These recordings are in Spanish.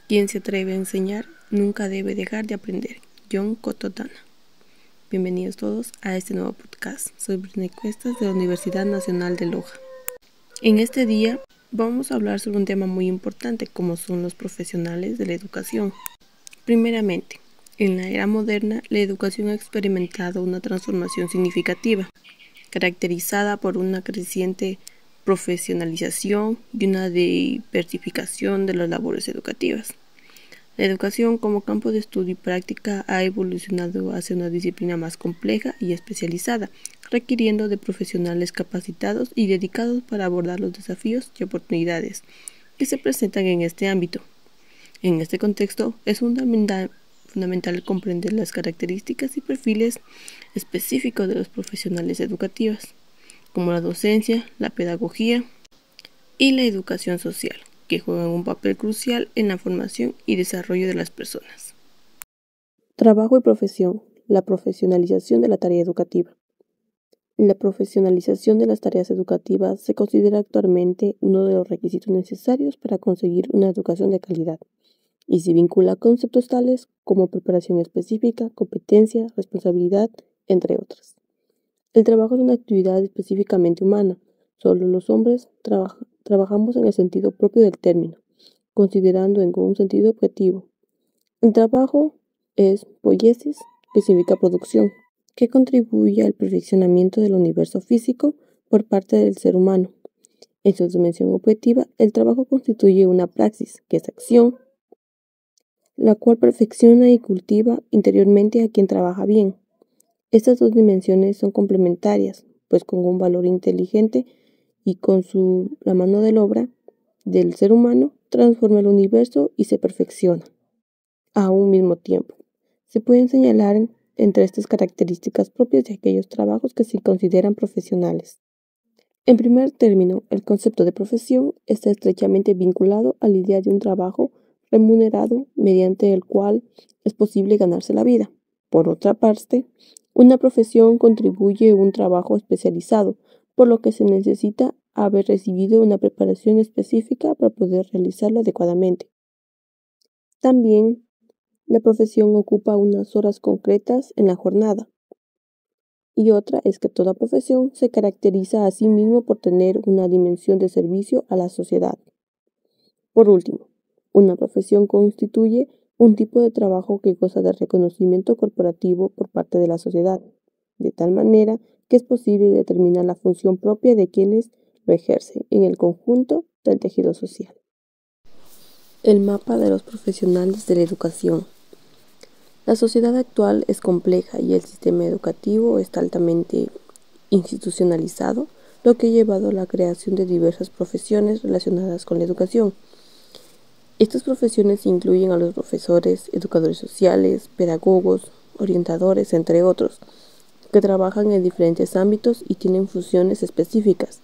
Quien se atreve a enseñar nunca debe dejar de aprender. John Cototana. Bienvenidos todos a este nuevo podcast. Soy Britney Cuestas de la Universidad Nacional de Loja. En este día vamos a hablar sobre un tema muy importante como son los profesionales de la educación. Primeramente, en la era moderna, la educación ha experimentado una transformación significativa, caracterizada por una creciente profesionalización y una diversificación de las labores educativas. La educación como campo de estudio y práctica ha evolucionado hacia una disciplina más compleja y especializada, requiriendo de profesionales capacitados y dedicados para abordar los desafíos y oportunidades que se presentan en este ámbito. En este contexto, es fundamental comprender las características y perfiles específicos de los profesionales educativos, como la docencia, la pedagogía y la educación social, que juegan un papel crucial en la formación y desarrollo de las personas. Trabajo y profesión. La profesionalización de la tarea educativa. La profesionalización de las tareas educativas se considera actualmente uno de los requisitos necesarios para conseguir una educación de calidad, y se vincula a conceptos tales como preparación específica, competencia, responsabilidad, entre otras. El trabajo es una actividad específicamente humana. Solo los hombres trabajamos en el sentido propio del término, considerando en un sentido objetivo. El trabajo es poiesis, que significa producción, que contribuye al perfeccionamiento del universo físico por parte del ser humano. En su dimensión objetiva, el trabajo constituye una praxis, que es acción, la cual perfecciona y cultiva interiormente a quien trabaja bien. Estas dos dimensiones son complementarias, pues con un valor inteligente y con la mano de obra del ser humano transforma el universo y se perfecciona. A un mismo tiempo, se pueden señalar entre estas características propias de aquellos trabajos que se consideran profesionales. En primer término, el concepto de profesión está estrechamente vinculado a la idea de un trabajo remunerado mediante el cual es posible ganarse la vida. Por otra parte, una profesión contribuye a un trabajo especializado, por lo que se necesita haber recibido una preparación específica para poder realizarlo adecuadamente. También, la profesión ocupa unas horas concretas en la jornada. Y otra es que toda profesión se caracteriza a sí mismo por tener una dimensión de servicio a la sociedad. Por último, una profesión constituye un tipo de trabajo que goza de reconocimiento corporativo por parte de la sociedad, de tal manera que es posible determinar la función propia de quienes lo ejercen en el conjunto del tejido social. El mapa de los profesionales de la educación. La sociedad actual es compleja y el sistema educativo está altamente institucionalizado, lo que ha llevado a la creación de diversas profesiones relacionadas con la educación. Estas profesiones incluyen a los profesores, educadores sociales, pedagogos, orientadores, entre otros, que trabajan en diferentes ámbitos y tienen funciones específicas.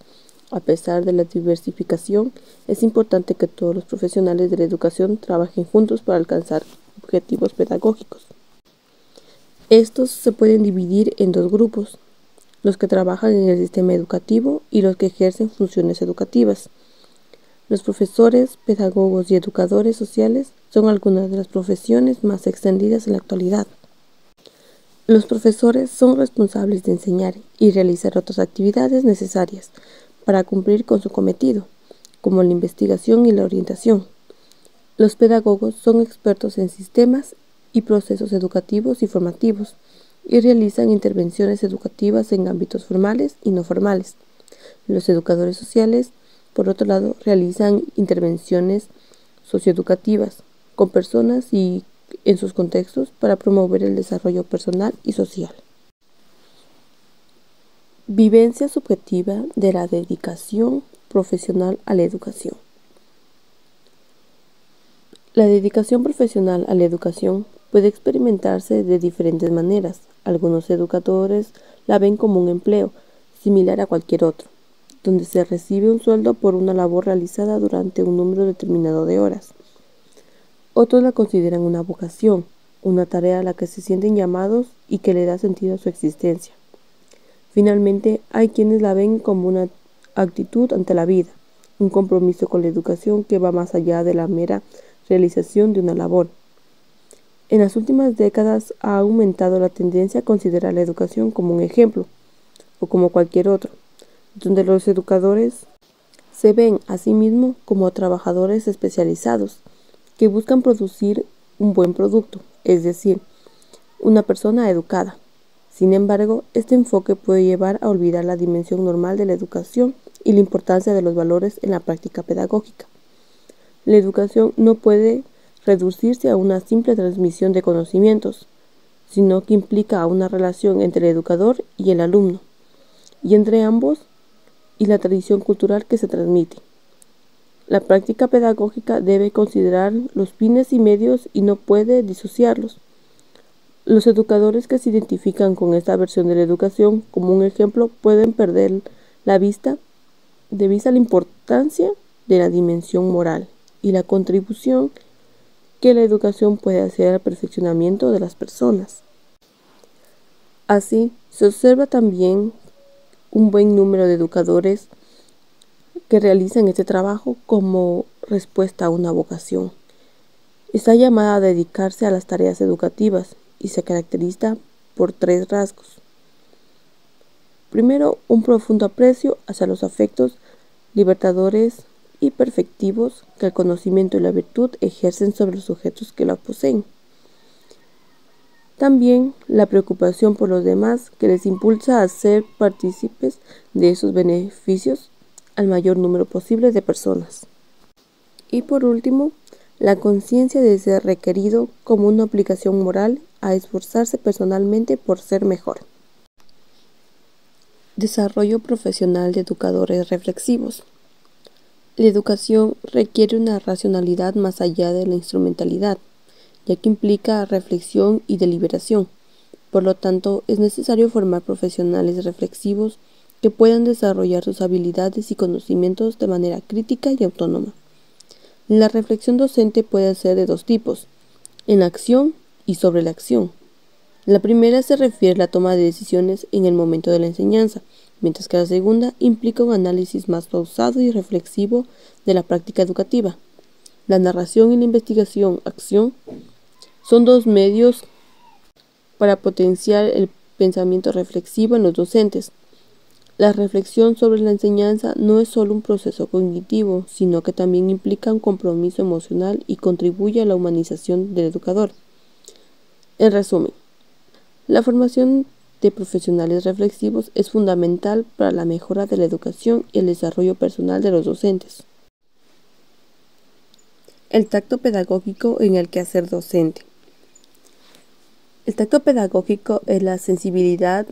A pesar de la diversificación, es importante que todos los profesionales de la educación trabajen juntos para alcanzar objetivos pedagógicos. Estos se pueden dividir en dos grupos: los que trabajan en el sistema educativo y los que ejercen funciones educativas. Los profesores, pedagogos y educadores sociales son algunas de las profesiones más extendidas en la actualidad. Los profesores son responsables de enseñar y realizar otras actividades necesarias para cumplir con su cometido, como la investigación y la orientación. Los pedagogos son expertos en sistemas y procesos educativos y formativos y realizan intervenciones educativas en ámbitos formales y no formales. Los educadores sociales, por otro lado, realizan intervenciones socioeducativas con personas y en sus contextos para promover el desarrollo personal y social. Vivencia subjetiva de la dedicación profesional a la educación. La dedicación profesional a la educación puede experimentarse de diferentes maneras. Algunos educadores la ven como un empleo, similar a cualquier otro, donde se recibe un sueldo por una labor realizada durante un número determinado de horas. Otros la consideran una vocación, una tarea a la que se sienten llamados y que le da sentido a su existencia. Finalmente, hay quienes la ven como una actitud ante la vida, un compromiso con la educación que va más allá de la mera realización de una labor. En las últimas décadas ha aumentado la tendencia a considerar la educación como un ejemplo, o como cualquier otro, donde los educadores se ven a sí mismos como trabajadores especializados que buscan producir un buen producto, es decir, una persona educada. Sin embargo, este enfoque puede llevar a olvidar la dimensión normal de la educación y la importancia de los valores en la práctica pedagógica. La educación no puede reducirse a una simple transmisión de conocimientos, sino que implica una relación entre el educador y el alumno, y entre ambos y la tradición cultural que se transmite. La práctica pedagógica debe considerar los fines y medios y no puede disociarlos. Los educadores que se identifican con esta versión de la educación como un ejemplo pueden perder de vista la importancia de la dimensión moral y la contribución que la educación puede hacer al perfeccionamiento de las personas. Así, se observa también un buen número de educadores que realizan este trabajo como respuesta a una vocación. Está llamada a dedicarse a las tareas educativas y se caracteriza por 3 rasgos. Primero, un profundo aprecio hacia los afectos libertadores y perfectivos que el conocimiento y la virtud ejercen sobre los sujetos que la poseen. También la preocupación por los demás que les impulsa a ser partícipes de esos beneficios al mayor número posible de personas. Y por último, la conciencia de ser requerido como una obligación moral a esforzarse personalmente por ser mejor. Desarrollo profesional de educadores reflexivos. La educación requiere una racionalidad más allá de la instrumentalidad, ya que implica reflexión y deliberación. Por lo tanto, es necesario formar profesionales reflexivos que puedan desarrollar sus habilidades y conocimientos de manera crítica y autónoma. La reflexión docente puede ser de 2 tipos: en la acción y sobre la acción. La primera se refiere a la toma de decisiones en el momento de la enseñanza, mientras que la segunda implica un análisis más pausado y reflexivo de la práctica educativa. La narración y la investigación-acción son 2 medios para potenciar el pensamiento reflexivo en los docentes. La reflexión sobre la enseñanza no es solo un proceso cognitivo, sino que también implica un compromiso emocional y contribuye a la humanización del educador. En resumen, la formación de profesionales reflexivos es fundamental para la mejora de la educación y el desarrollo personal de los docentes. El tacto pedagógico en el quehacer docente. El tacto pedagógico es la sensibilidad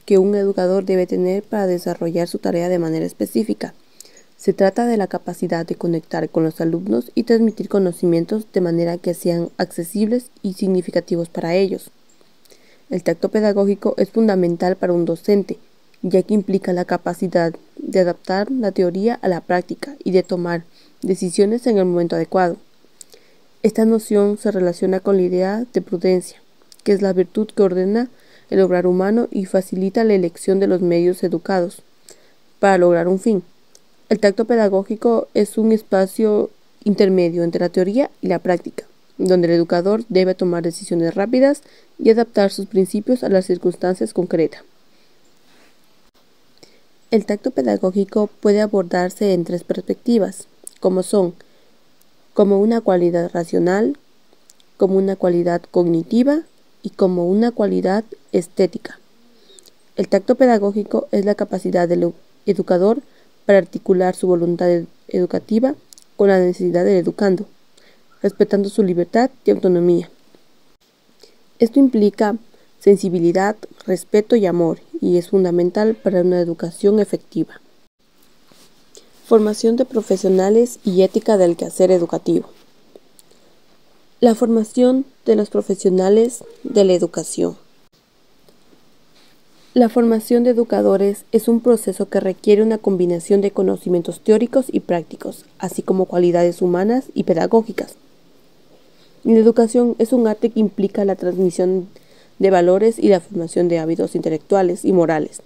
que un educador debe tener para desarrollar su tarea de manera específica. Se trata de la capacidad de conectar con los alumnos y transmitir conocimientos de manera que sean accesibles y significativos para ellos. El tacto pedagógico es fundamental para un docente, ya que implica la capacidad de adaptar la teoría a la práctica y de tomar decisiones en el momento adecuado. Esta noción se relaciona con la idea de prudencia, que es la virtud que ordena el obrar humano y facilita la elección de los medios educados para lograr un fin. El tacto pedagógico es un espacio intermedio entre la teoría y la práctica, donde el educador debe tomar decisiones rápidas y adaptar sus principios a las circunstancias concretas. El tacto pedagógico puede abordarse en 3 perspectivas, como son: como una cualidad racional, como una cualidad cognitiva y como una cualidad estética. El tacto pedagógico es la capacidad del educador para articular su voluntad educativa con la necesidad del educando, respetando su libertad y autonomía. Esto implica sensibilidad, respeto y amor, y es fundamental para una educación efectiva. Formación de profesionales y ética del quehacer educativo. La formación de los profesionales de la educación. La formación de educadores es un proceso que requiere una combinación de conocimientos teóricos y prácticos, así como cualidades humanas y pedagógicas. La educación es un arte que implica la transmisión de valores y la formación de hábitos intelectuales y morales,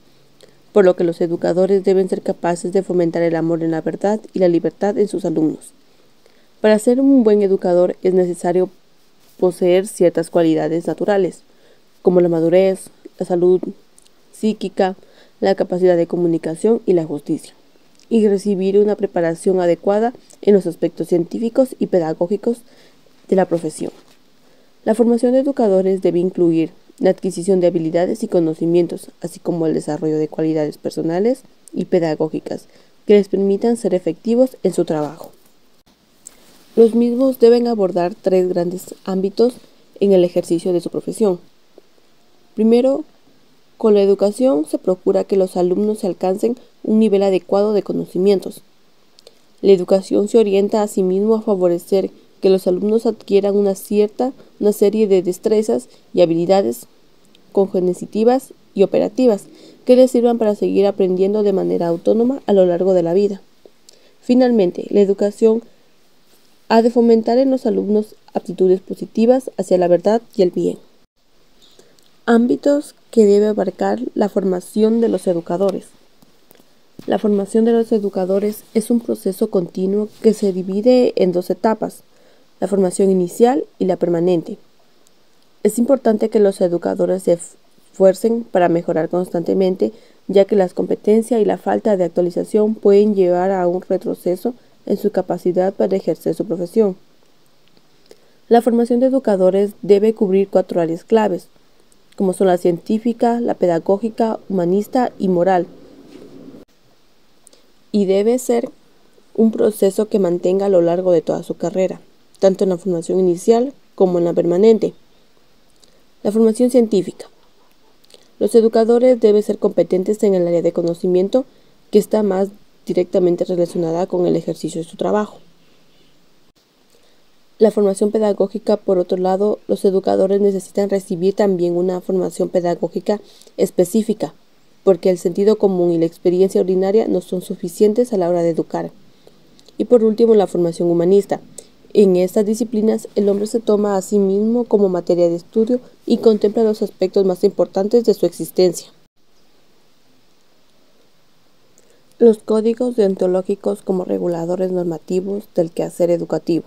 por lo que los educadores deben ser capaces de fomentar el amor en la verdad y la libertad en sus alumnos. Para ser un buen educador es necesario poseer ciertas cualidades naturales, como la madurez, la salud psíquica, la capacidad de comunicación y la justicia, y recibir una preparación adecuada en los aspectos científicos y pedagógicos de la profesión. La formación de educadores debe incluir la adquisición de habilidades y conocimientos, así como el desarrollo de cualidades personales y pedagógicas que les permitan ser efectivos en su trabajo. Los mismos deben abordar 3 grandes ámbitos en el ejercicio de su profesión. Primero, con la educación se procura que los alumnos alcancen un nivel adecuado de conocimientos. La educación se orienta asimismo a favorecer que los alumnos adquieran una serie de destrezas y habilidades cognitivas y operativas que les sirvan para seguir aprendiendo de manera autónoma a lo largo de la vida. Finalmente, la educación ha de fomentar en los alumnos aptitudes positivas hacia la verdad y el bien. Ámbitos que debe abarcar la formación de los educadores. La formación de los educadores es un proceso continuo que se divide en 2 etapas, la formación inicial y la permanente. Es importante que los educadores se esfuercen para mejorar constantemente, ya que las competencias y la falta de actualización pueden llevar a un retroceso en su capacidad para ejercer su profesión. La formación de educadores debe cubrir 4 áreas claves, como son la científica, la pedagógica, humanista y moral, y debe ser un proceso que mantenga a lo largo de toda su carrera, tanto en la formación inicial como en la permanente. La formación científica. Los educadores deben ser competentes en el área de conocimiento que está más directamente relacionada con el ejercicio de su trabajo. La formación pedagógica, por otro lado, los educadores necesitan recibir también una formación pedagógica específica, porque el sentido común y la experiencia ordinaria no son suficientes a la hora de educar. Y por último, la formación humanista. En estas disciplinas, el hombre se toma a sí mismo como materia de estudio y contempla los aspectos más importantes de su existencia. Los códigos deontológicos como reguladores normativos del quehacer educativo.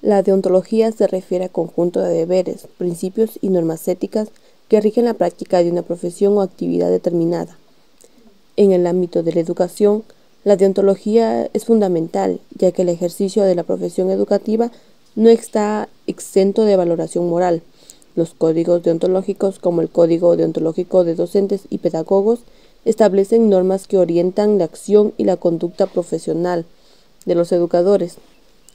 La deontología se refiere a conjunto de deberes, principios y normas éticas que rigen la práctica de una profesión o actividad determinada. En el ámbito de la educación, la deontología es fundamental, ya que el ejercicio de la profesión educativa no está exento de valoración moral. Los códigos deontológicos, como el Código Deontológico de Docentes y Pedagogos, establecen normas que orientan la acción y la conducta profesional de los educadores,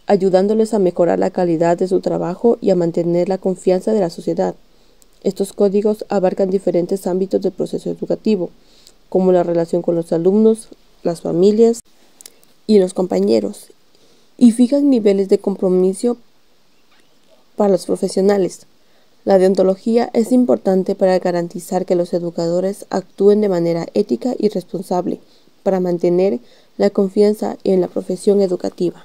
ayudándoles a mejorar la calidad de su trabajo y a mantener la confianza de la sociedad. Estos códigos abarcan diferentes ámbitos del proceso educativo, como la relación con los alumnos, las familias y los compañeros, y fijan niveles de compromiso para los profesionales. La deontología es importante para garantizar que los educadores actúen de manera ética y responsable para mantener la confianza en la profesión educativa.